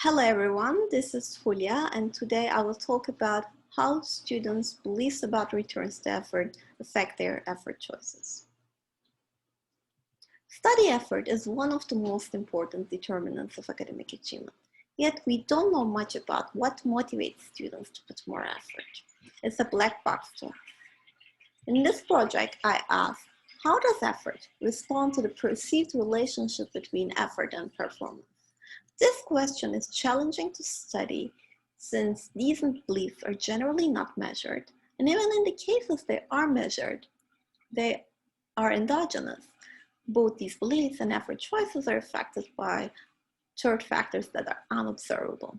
Hello everyone, this is Fulya, and today I will talk about how students' beliefs about returns to effort affect their effort choices. Study effort is one of the most important determinants of academic achievement, yet we don't know much about what motivates students to put more effort. It's a black box to us. In this project, I asked, how does effort respond to the perceived relationship between effort and performance? This question is challenging to study since these beliefs are generally not measured, and even in the cases they are measured, they are endogenous. Both these beliefs and effort choices are affected by third factors that are unobservable.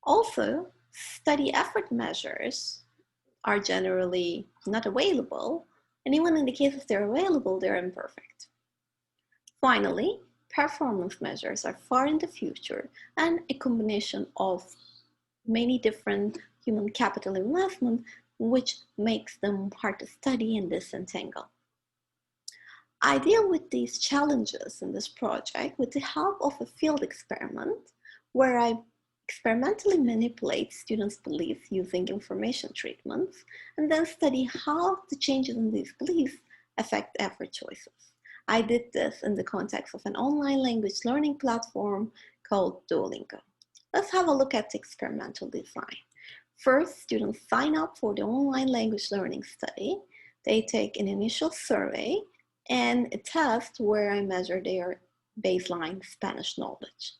Also, study effort measures are generally not available, and even in the cases they're available, they're imperfect. Finally, performance measures are far in the future and a combination of many different human capital investment, which makes them hard to study and disentangle. I deal with these challenges in this project with the help of a field experiment where I experimentally manipulate students' beliefs using information treatments and then study how the changes in these beliefs affect effort choices. I did this in the context of an online language learning platform called Duolingo. Let's have a look at the experimental design. First, students sign up for the online language learning study. They take an initial survey and a test where I measure their baseline Spanish knowledge.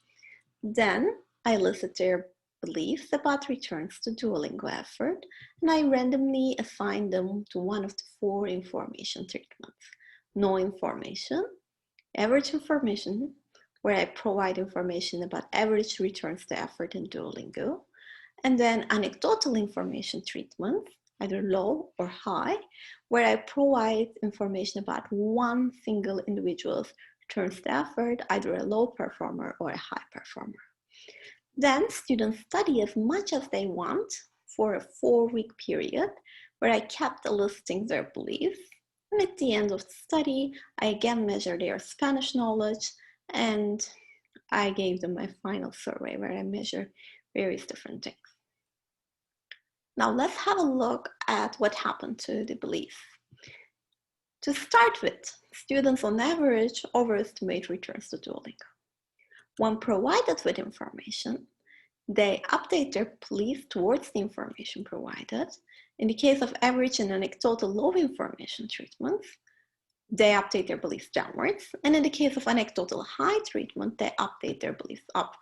Then I elicit their beliefs about returns to Duolingo effort, and I randomly assign them to one of the 4 information treatments. No information, average information, where I provide information about average returns to effort in Duolingo, and then anecdotal information treatment, either low or high, where I provide information about one single individual's returns to effort, either a low performer or a high performer. Then students study as much as they want for a 4-week period, where I kept eliciting their beliefs. And at the end of the study, I again measured their Spanish knowledge, and I gave them my final survey where I measured various different things. Now let's have a look at what happened to the beliefs. To start with, students on average overestimate returns to Duolingo. When provided with information, they update their beliefs towards the information provided. In the case of average and anecdotal low information treatments, they update their beliefs downwards. And in the case of anecdotal high treatment, they update their beliefs upwards.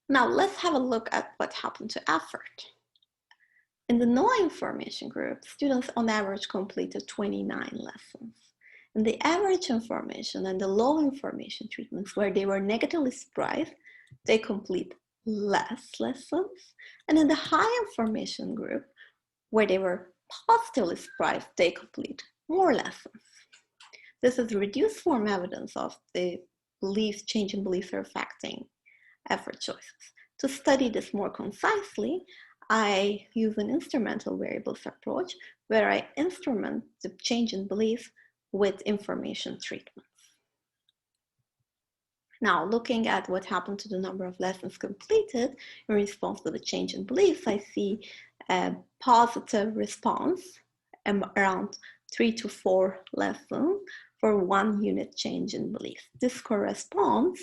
Now let's have a look at what happened to effort. In the no information group, students on average completed 29 lessons. In the average information and the low information treatments where they were negatively surprised, they complete less lessons. And in the high information group, where they were positively surprised, they complete more lessons. This is reduced form evidence of the beliefs, change in beliefs are affecting effort choices. To study this more concisely, I use an instrumental variables approach where I instrument the change in beliefs with information treatments. Now, looking at what happened to the number of lessons completed in response to the change in beliefs, I see a positive response around 3 to 4 lessons for 1 unit change in belief. This corresponds,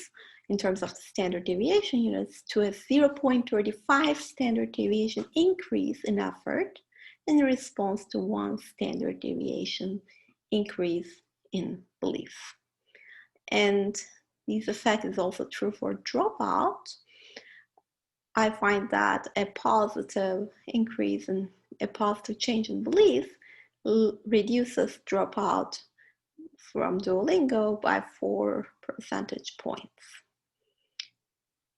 in terms of the standard deviation units, to a 0.35 standard deviation increase in effort in response to 1 standard deviation increase in belief. And this effect is also true for dropout. I find that a positive increase in a positive change in belief reduces dropout from Duolingo by 4 percentage points.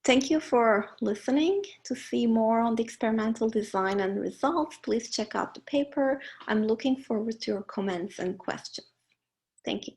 Thank you for listening. To see more on the experimental design and results, please check out the paper. I'm looking forward to your comments and questions. Thank you.